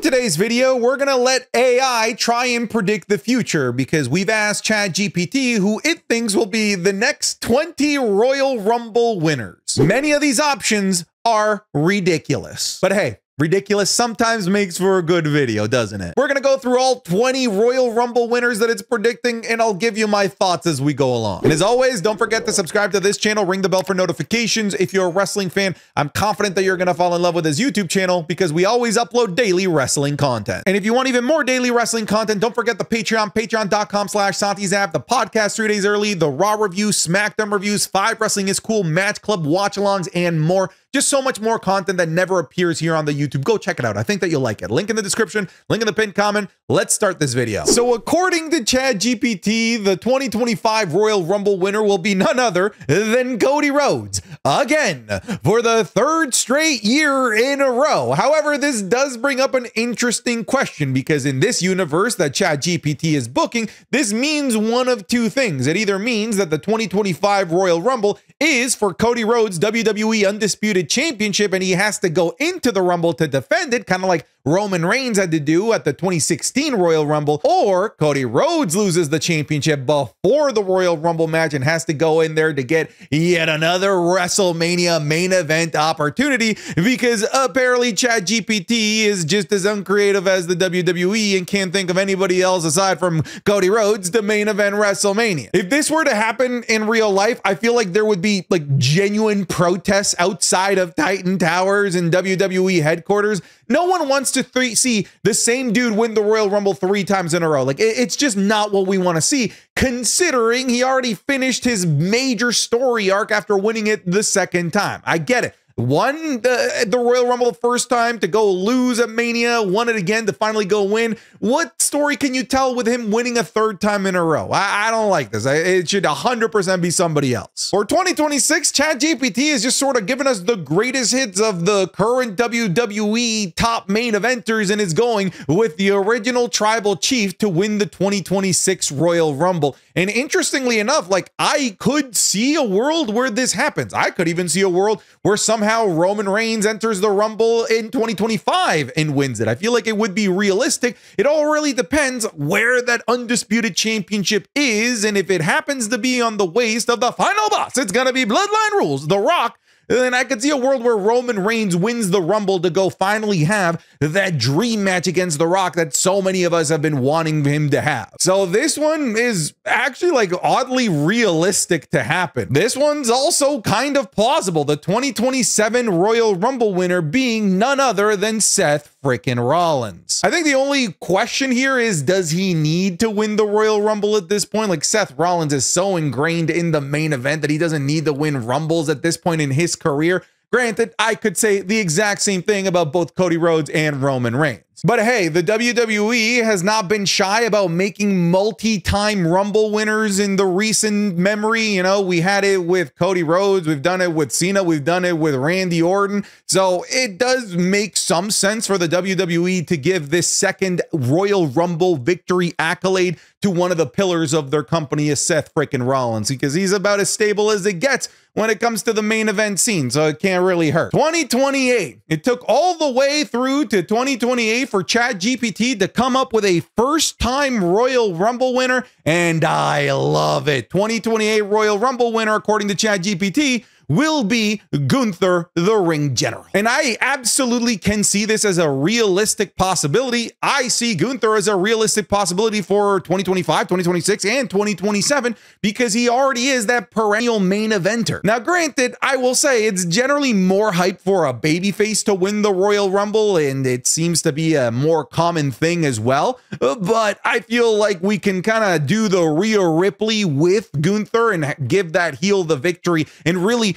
today's video, we're gonna let AI try and predict the future because we've asked ChatGPT who it thinks will be the next 20 Royal Rumble winners. Many of these options are ridiculous, but hey, ridiculous sometimes makes for a good video, doesn't it? We're gonna go through all 20 Royal Rumble winners that it's predicting, and I'll give you my thoughts as we go along. And as always, don't forget to subscribe to this channel, ring the bell for notifications. If you're a wrestling fan, I'm confident that you're gonna fall in love with this YouTube channel because we always upload daily wrestling content. And if you want even more daily wrestling content, don't forget the Patreon, patreon.com/SantiZap, the podcast 3 days early, the Raw reviews, SmackDown reviews, 5 Wrestling is Cool, Match Club watch-alongs, and more. Just so much more content that never appears here on the YouTube. Go check it out. I think that you'll like it. Link in the description, link in the pinned comment. Let's start this video. So according to ChatGPT, the 2025 Royal Rumble winner will be none other than Cody Rhodes. Again, for the 3rd straight year in a row. However, this does bring up an interesting question because in this universe that ChatGPT is booking, this means one of two things. It either means that the 2025 Royal Rumble is for Cody Rhodes' WWE Undisputed Championship and he has to go into the Rumble to defend it, kind of like Roman Reigns had to do at the 2016 Royal Rumble, or Cody Rhodes loses the championship before the Royal Rumble match and has to go in there to get yet another WrestleMania main event opportunity because apparently ChatGPT is just as uncreative as the WWE and can't think of anybody else aside from Cody Rhodes to main event WrestleMania. If this were to happen in real life, I feel like there would be like genuine protests outside of Titan Towers and WWE headquarters. No one wants to see the same dude win the Royal Rumble 3 times in a row. Like, it's just not what we want to see, considering he already finished his major story arc after winning it the 2nd time. I get it. Won the Royal Rumble the 1st time to go lose at Mania, won it again to finally go win. What story can you tell with him winning a 3rd time in a row? I don't like this. It should 100% be somebody else. For 2026, ChatGPT is just sort of giving us the greatest hits of the current WWE top main eventers and is going with the original Tribal Chief to win the 2026 Royal Rumble. And interestingly enough, like, I could see a world where this happens. I could even see a world where somehow Roman Reigns enters the Rumble in 2025 and wins it. I feel like it would be realistic. It all really depends where that Undisputed Championship is, and if it happens to be on the waist of the final boss, it's gonna be Bloodline Rules, The Rock. Then I could see a world where Roman Reigns wins the Rumble to go finally have that dream match against The Rock that so many of us have been wanting him to have. So this one is actually like oddly realistic to happen. This one's also kind of plausible. The 2027 Royal Rumble winner being none other than Seth frickin' Rollins. I think the only question here is, does he need to win the Royal Rumble at this point? Like, Seth Rollins is so ingrained in the main event that he doesn't need to win Rumbles at this point in his career. Granted, I could say the exact same thing about both Cody Rhodes and Roman Reigns. But hey, the WWE has not been shy about making multi-time Rumble winners in the recent memory. You know, we had it with Cody Rhodes, we've done it with Cena, we've done it with Randy Orton. So it does make some sense for the WWE to give this 2nd Royal Rumble victory accolade to one of the pillars of their company, is Seth frickin' Rollins, because he's about as stable as it gets when it comes to the main event scene, so it can't really hurt. 2028, it took all the way through to 2028 for ChatGPT to come up with a 1st-time Royal Rumble winner, and I love it. 2028 Royal Rumble winner, according to ChatGPT, will be Gunther, the Ring General. And I absolutely can see this as a realistic possibility. I see Gunther as a realistic possibility for 2025, 2026, and 2027 because he already is that perennial main eventer. Now, granted, I will say it's generally more hype for a babyface to win the Royal Rumble, and it seems to be a more common thing as well. But I feel like we can kind of do the Rhea Ripley with Gunther and give that heel the victory and really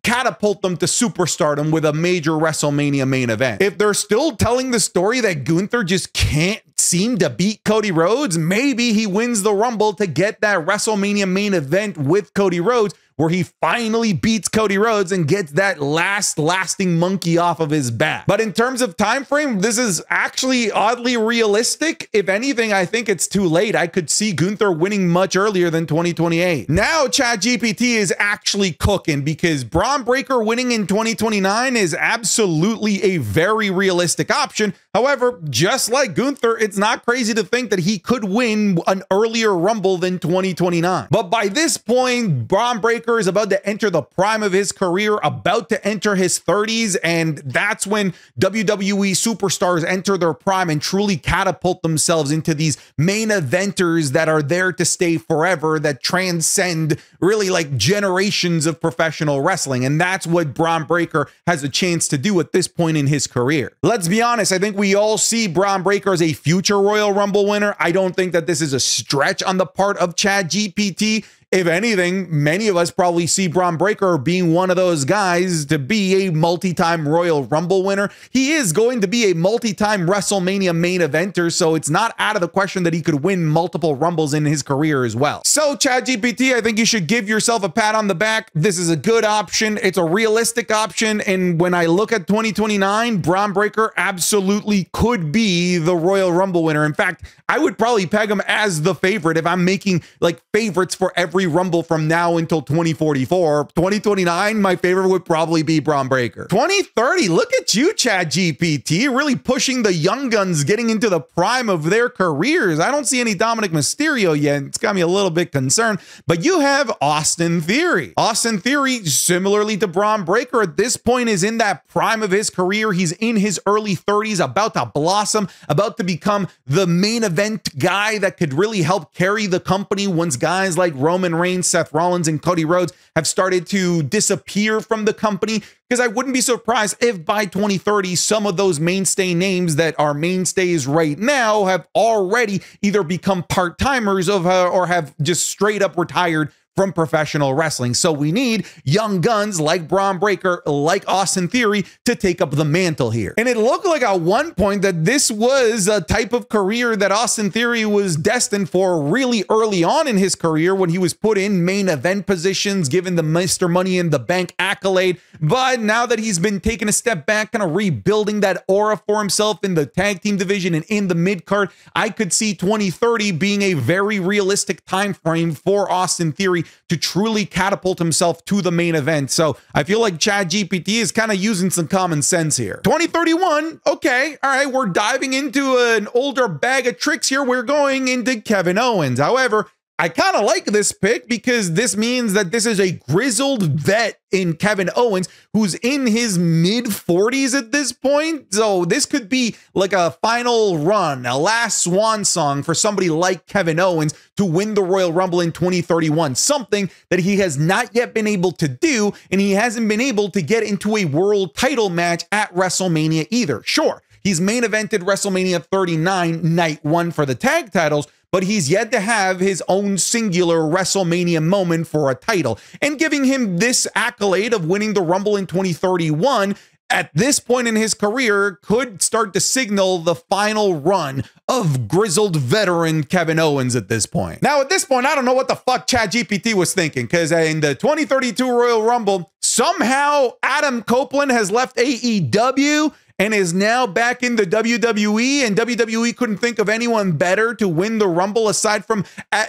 catapult them to superstardom with a major WrestleMania main event. If they're still telling the story that Gunther just can't seem to beat Cody Rhodes, maybe he wins the Rumble to get that WrestleMania main event with Cody Rhodes, where he finally beats Cody Rhodes and gets that lasting monkey off of his back. But in terms of time frame, this is actually oddly realistic. If anything, I think it's too late. I could see Gunther winning much earlier than 2028. Now ChatGPT is actually cooking, because Bron Breakker winning in 2029 is absolutely a very realistic option. However, just like Gunther, it's not crazy to think that he could win an earlier Rumble than 2029. But by this point, Bron Breakker is about to enter the prime of his career, about to enter his 30s, and that's when WWE superstars enter their prime and truly catapult themselves into these main eventers that are there to stay forever, that transcend really like generations of professional wrestling. And that's what Bron Breakker has a chance to do at this point in his career. Let's be honest, I think we all see Bron Breakker as a future Royal Rumble winner. I don't think that this is a stretch on the part of ChatGPT. If anything, many of us probably see Bron Breakker being one of those guys to be a multi-time Royal Rumble winner. He is going to be a multi-time WrestleMania main eventer, so it's not out of the question that he could win multiple Rumbles in his career as well. So ChatGPT, I think you should give yourself a pat on the back. This is a good option. It's a realistic option. And when I look at 2029, Bron Breakker absolutely could be the Royal Rumble winner. In fact, I would probably peg him as the favorite if I'm making like favorites for every Rumble from now until 2044. 2029, my favorite would probably be Bron Breakker. 2030, look at you, ChatGPT, really pushing the young guns, getting into the prime of their careers. I don't see any Dominic Mysterio yet. It's got me a little bit concerned, but you have Austin Theory. Austin Theory, similarly to Bron Breakker, at this point is in that prime of his career. He's in his early 30s, about to blossom, about to become the main event guy that could really help carry the company once guys like Roman Reigns, Seth Rollins, and Cody Rhodes have started to disappear from the company. Because I wouldn't be surprised if by 2030, some of those mainstay names that are mainstays right now have already either become part-timers or have just straight up retired from professional wrestling. So we need young guns like Bron Breakker, like Austin Theory, to take up the mantle here. And it looked like at one point that this was a type of career that Austin Theory was destined for really early on in his career, when he was put in main event positions, given the Mr. Money in the Bank accolade. But now that he's been taking a step back, kind of rebuilding that aura for himself in the tag team division and in the mid card, I could see 2030 being a very realistic time frame for Austin Theory to truly catapult himself to the main event. So I feel like ChatGPT is kind of using some common sense here. 2031, okay, all right, we're diving into an older bag of tricks here. We're going into Kevin Owens. However, I kind of like this pick because this means that this is a grizzled vet in Kevin Owens who's in his mid-40s at this point. So this could be like a final run, a last swan song for somebody like Kevin Owens to win the Royal Rumble in 2031, something that he has not yet been able to do, and he hasn't been able to get into a world title match at WrestleMania either. Sure, he's main evented WrestleMania 39 night one for the tag titles, but he's yet to have his own singular WrestleMania moment for a title. And giving him this accolade of winning the Rumble in 2031 at this point in his career could start to signal the final run of grizzled veteran Kevin Owens at this point. Now, at this point, I don't know what the fuck ChatGPT was thinking, because in the 2032 Royal Rumble, somehow Adam Copeland has left AEW and is now back in the WWE, and WWE couldn't think of anyone better to win the Rumble aside from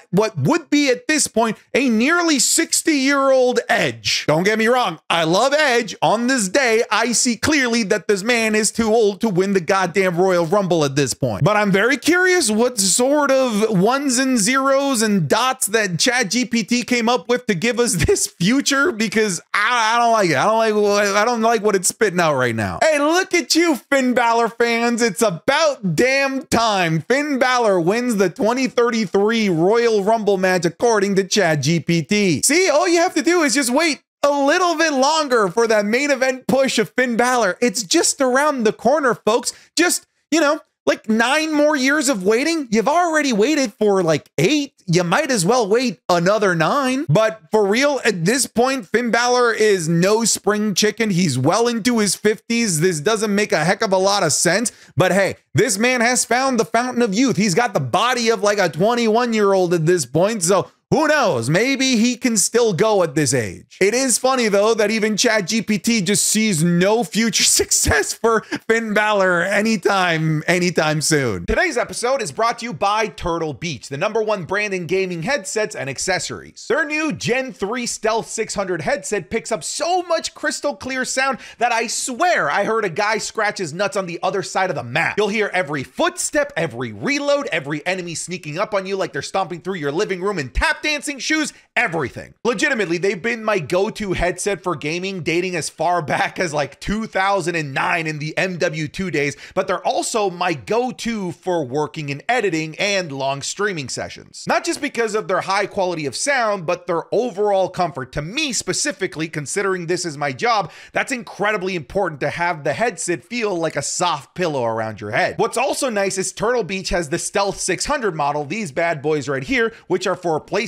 what would be at this point a nearly 60-year-old Edge. Don't get me wrong, I love Edge. On this day, I see clearly that this man is too old to win the goddamn Royal Rumble at this point. But I'm very curious what sort of ones and zeros and dots that ChatGPT came up with to give us this future, because I don't like it. I don't like what it's spitting out right now. Hey, look at you, Finn Balor fans. It's about damn time. Finn Balor wins the 2033 Royal Rumble match according to ChatGPT. See, all you have to do is just wait a little bit longer for that main event push of Finn Balor. It's just around the corner, folks. Just, you know, like 9 more years of waiting. You've already waited for like 8. You might as well wait another 9. But for real, at this point, Finn Balor is no spring chicken. He's well into his 50s. This doesn't make a heck of a lot of sense. But hey, This man has found the fountain of youth. He's got the body of like a 21-year-old at this point. So who knows? Maybe he can still go at this age. It is funny, though, that even ChatGPT just sees no future success for Finn Balor anytime soon. Today's episode is brought to you by Turtle Beach, the #1 brand in gaming headsets and accessories. Their new Gen 3 Stealth 600 headset picks up so much crystal clear sound that I swear I heard a guy scratch his nuts on the other side of the map. You'll hear every footstep, every reload, every enemy sneaking up on you like they're stomping through your living room and tap dancing shoes, everything. Legitimately, they've been my go-to headset for gaming, dating as far back as like 2009 in the MW2 days, but they're also my go-to for working and editing and long streaming sessions. Not just because of their high quality of sound, but their overall comfort. To me specifically, considering this is my job, that's incredibly important to have the headset feel like a soft pillow around your head. What's also nice is Turtle Beach has the Stealth 600 model, these bad boys right here, which are for PlayStation,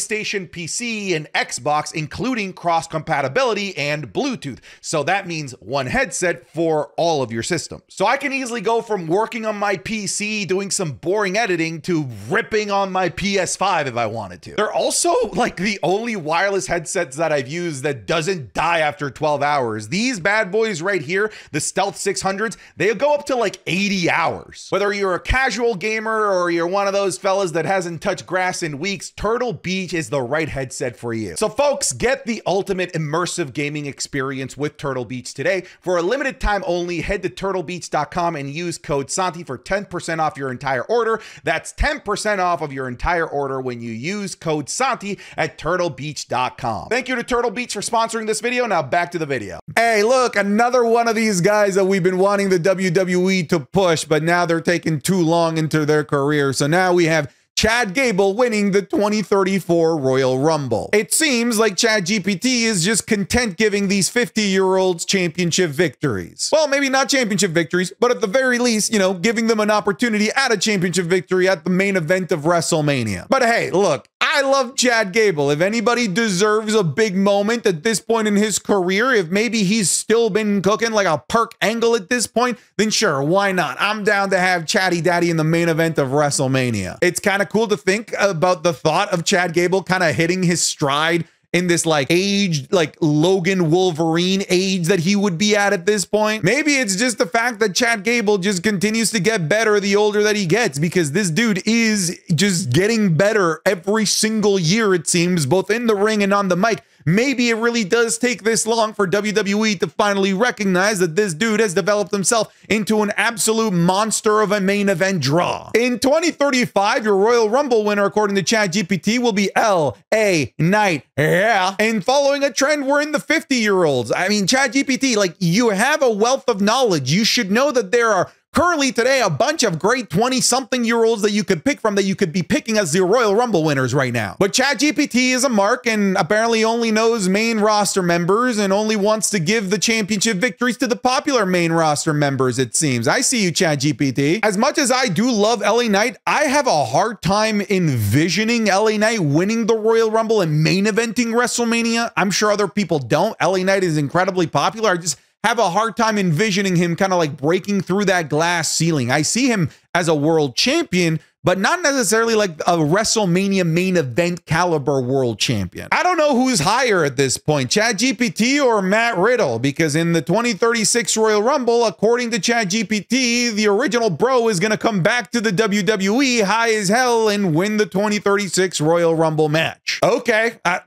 PC, and Xbox, including cross-compatibility and Bluetooth. So that means one headset for all of your systems. So I can easily go from working on my PC, doing some boring editing, to ripping on my PS5 if I wanted to. They're also like the only wireless headsets that I've used that doesn't die after 12 hours. These bad boys right here, the Stealth 600s, they go up to like 80 hours. Whether you're a casual gamer or you're one of those fellas that hasn't touched grass in weeks, Turtle Beach is the right headset for you. So folks, get the ultimate immersive gaming experience with Turtle Beach today. For a limited time only, head to turtlebeach.com and use code Santi for 10% off your entire order. That's 10% off of your entire order when you use code Santi at turtlebeach.com. Thank you to Turtle Beach for sponsoring this video. Now back to the video. Hey, look, another one of these guys that we've been wanting the WWE to push, but now they're taking too long into their career. So now we have Chad Gable winning the 2034 Royal Rumble. It seems like ChatGPT is just content giving these 50-year-olds championship victories. Well, maybe not championship victories, but at the very least, you know, giving them an opportunity at a championship victory at the main event of WrestleMania. But hey, look, I love Chad Gable. If anybody deserves a big moment at this point in his career, if maybe he's still been cooking like a Perk Angle at this point, then sure, why not? I'm down to have Chatty Daddy in the main event of WrestleMania. It's kind of cool to think about the thought of Chad Gable kind of hitting his stride in this like aged, like Logan Wolverine age that he would be at this point. Maybe it's just the fact that Chad Gable just continues to get better the older that he gets, because this dude is just getting better every single year, it seems, both in the ring and on the mic. Maybe it really does take this long for WWE to finally recognize that this dude has developed himself into an absolute monster of a main event draw. In 2035, your Royal Rumble winner, according to ChatGPT, will be L.A. Knight. Yeah. And following a trend, we're in the 50-year-olds. I mean, ChatGPT, like, you have a wealth of knowledge. You should know that there are currently today a bunch of great 20-something-year-olds that you could pick from, that you could be picking as the Royal Rumble winners right now. But ChatGPT is a mark and apparently only knows main roster members and only wants to give the championship victories to the popular main roster members, it seems. I see you, ChatGPT. As much as I do love LA Knight, I have a hard time envisioning LA Knight winning the Royal Rumble and main eventing WrestleMania. I'm sure other people don't. LA Knight is incredibly popular. I just have a hard time envisioning him kind of like breaking through that glass ceiling. I see him as a world champion, but not necessarily like a WrestleMania main event caliber world champion. I don't know who's higher at this point, ChatGPT or Matt Riddle, because in the 2036 Royal Rumble, according to ChatGPT, the original bro is going to come back to the WWE high as hell and win the 2036 Royal Rumble match. Okay, I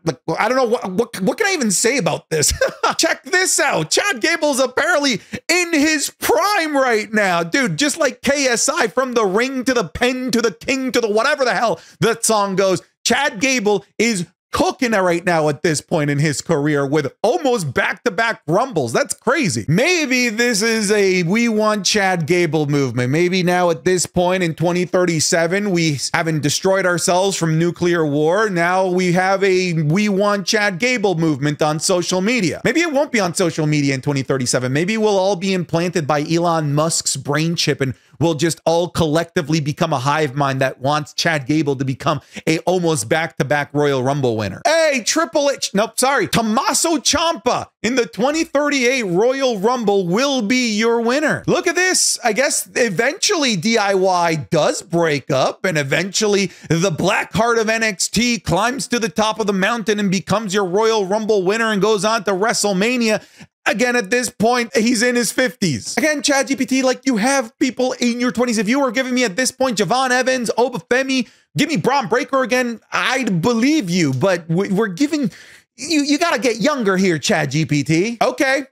don't know what can I even say about this. Check this out. Chad Gable's apparently in his prime right now, dude. Just like KSI, from the ring to the pen to the king to the whatever the hell that song goes, Chad Gable is cooking it right now at this point in his career with almost back-to-back Rumbles. That's crazy. Maybe this is a we want Chad Gable movement. Maybe now at this point in 2037, we haven't destroyed ourselves from nuclear war. Now we have a we want Chad Gable movement on social media. Maybe it won't be on social media in 2037. Maybe we'll all be implanted by Elon Musk's brain chip and will just all collectively become a hive mind that wants Chad Gable to become a almost back-to-back Royal Rumble winner. Hey, Triple H, nope, sorry, Tommaso Ciampa in the 2038 Royal Rumble will be your winner. Look at this. I guess eventually DIY does break up, and eventually the Black Heart of NXT climbs to the top of the mountain and becomes your Royal Rumble winner and goes on to WrestleMania. Again, at this point, he's in his 50s. Again, ChatGPT, like, you have people in your 20s. If you were giving me at this point Javon Evans, Obafemi, give me Braun Breaker again, I'd believe you. But we're giving you got to get younger here, ChatGPT. Okay.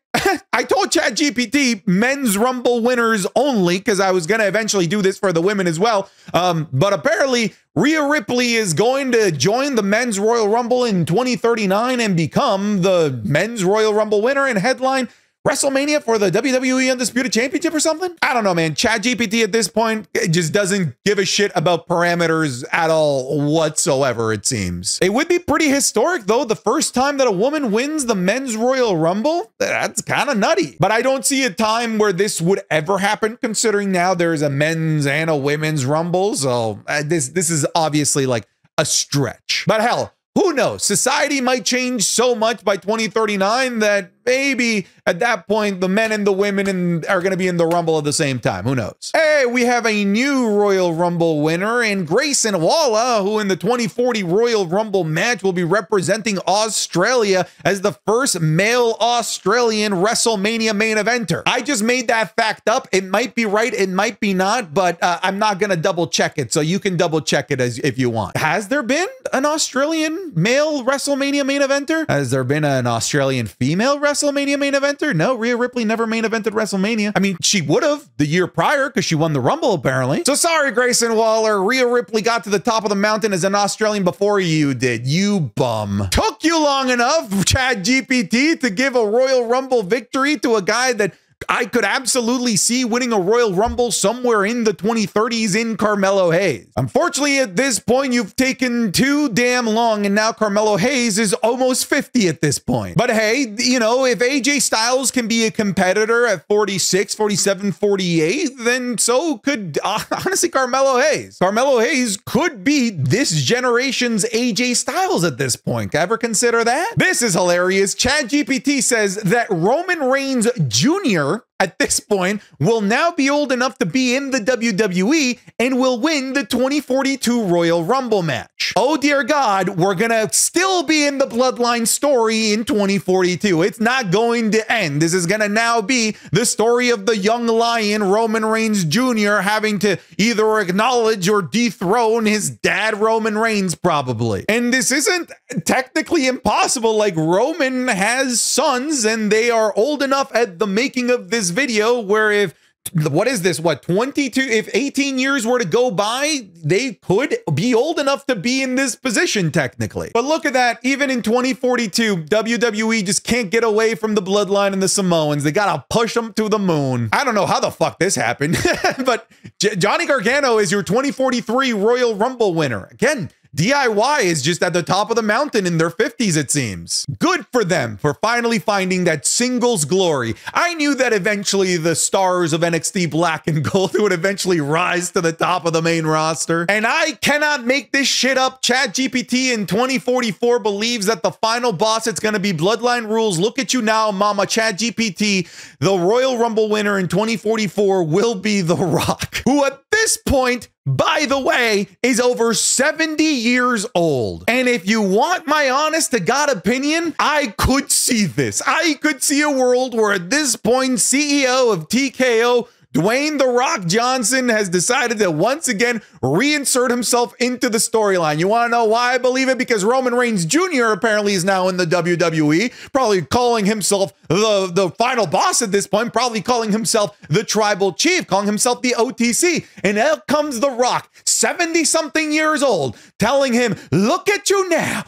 I told ChatGPT men's Rumble winners only because I was going to eventually do this for the women as well. But apparently Rhea Ripley is going to join the men's Royal Rumble in 2039 and become the men's Royal Rumble winner and headline WrestleMania for the WWE Undisputed Championship or something? I don't know, man. ChatGPT at this point just doesn't give a shit about parameters at all whatsoever, it seems. It would be pretty historic, though. The first time that a woman wins the men's Royal Rumble, that's kind of nutty. But I don't see a time where this would ever happen, considering now there's a men's and a women's Rumble. So this is obviously like a stretch. But hell, who knows? Society might change so much by 2039 that maybe at that point the men and the women are going to be in the Rumble at the same time. Who knows? Hey, we have a new Royal Rumble winner in Grayson Waller, who in the 2040 Royal Rumble match will be representing Australia as the first male Australian WrestleMania main eventer. I just made that fact up. It might be right, it might be not, but I'm not going to double check it, so you can double check it if you want. Has there been an Australian male WrestleMania main eventer? Has there been an Australian female WrestleMania main eventer? No, Rhea Ripley never main evented WrestleMania. I mean, she would have the year prior because she won the Rumble apparently. So sorry, Grayson Waller. Rhea Ripley got to the top of the mountain as an Australian before you did. You bum. Took you long enough, ChatGPT, to give a Royal Rumble victory to a guy that I could absolutely see winning a Royal Rumble somewhere in the 2030s in Carmelo Hayes. Unfortunately, at this point, you've taken too damn long, and now Carmelo Hayes is almost 50 at this point. But hey, you know, if AJ Styles can be a competitor at 46, 47, 48, then so could, honestly, Carmelo Hayes. Carmelo Hayes could be this generation's AJ Styles at this point. Ever consider that? This is hilarious. ChatGPT says that Roman Reigns Jr. at this point will now be old enough to be in the WWE and will win the 2042 Royal Rumble match. Oh dear God, we're gonna still be in the Bloodline story in 2042. It's not going to end. This is gonna now be the story of the young lion Roman Reigns Jr. having to either acknowledge or dethrone his dad Roman Reigns probably. And this isn't technically impossible. Like, Roman has sons and they are old enough at the making of this video where if 22, if 18 years were to go by, they could be old enough to be in this position technically. But look at that, even in 2042, WWE just can't get away from the Bloodline and the Samoans. They gotta push them to the moon. I don't know how the fuck this happened, but Johnny Gargano is your 2043 Royal Rumble winner. Again, DIY is just at the top of the mountain in their 50s, it seems. Good for them for finally finding that singles glory. I knew that eventually the stars of NXT Black and Gold would eventually rise to the top of the main roster. And I cannot make this shit up. ChatGPT in 2044 believes that the final boss, it's going to be Bloodline Rules. Look at you now, mama. ChatGPT, the Royal Rumble winner in 2044 will be The Rock, who at this point, by the way, is over 70 years old. And if you want my honest to God opinion, I could see this. I could see a world where at this point, CEO of TKO, Dwayne The Rock Johnson, has decided to once again reinsert himself into the storyline. You want to know why I believe it? Because Roman Reigns Jr. apparently is now in the WWE, probably calling himself the final boss at this point, probably calling himself the tribal chief, calling himself the OTC. And out comes The Rock, 70-something years old, telling him, look at you now,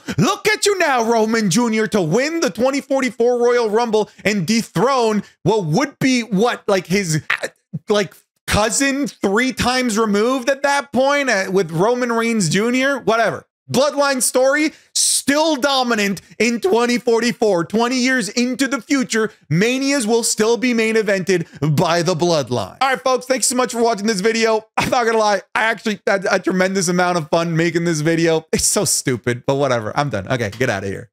Roman Jr., to win the 2044 Royal Rumble and dethrone what would be like his cousin 3 times removed at that point with Roman Reigns Jr., whatever. Bloodline story still dominant in 2044. 20 years into the future, Manias will still be main evented by the Bloodline. All right, folks, thanks so much for watching this video. I'm not gonna lie, I actually had a tremendous amount of fun making this video. It's so stupid, but whatever. I'm done. Okay, get out of here.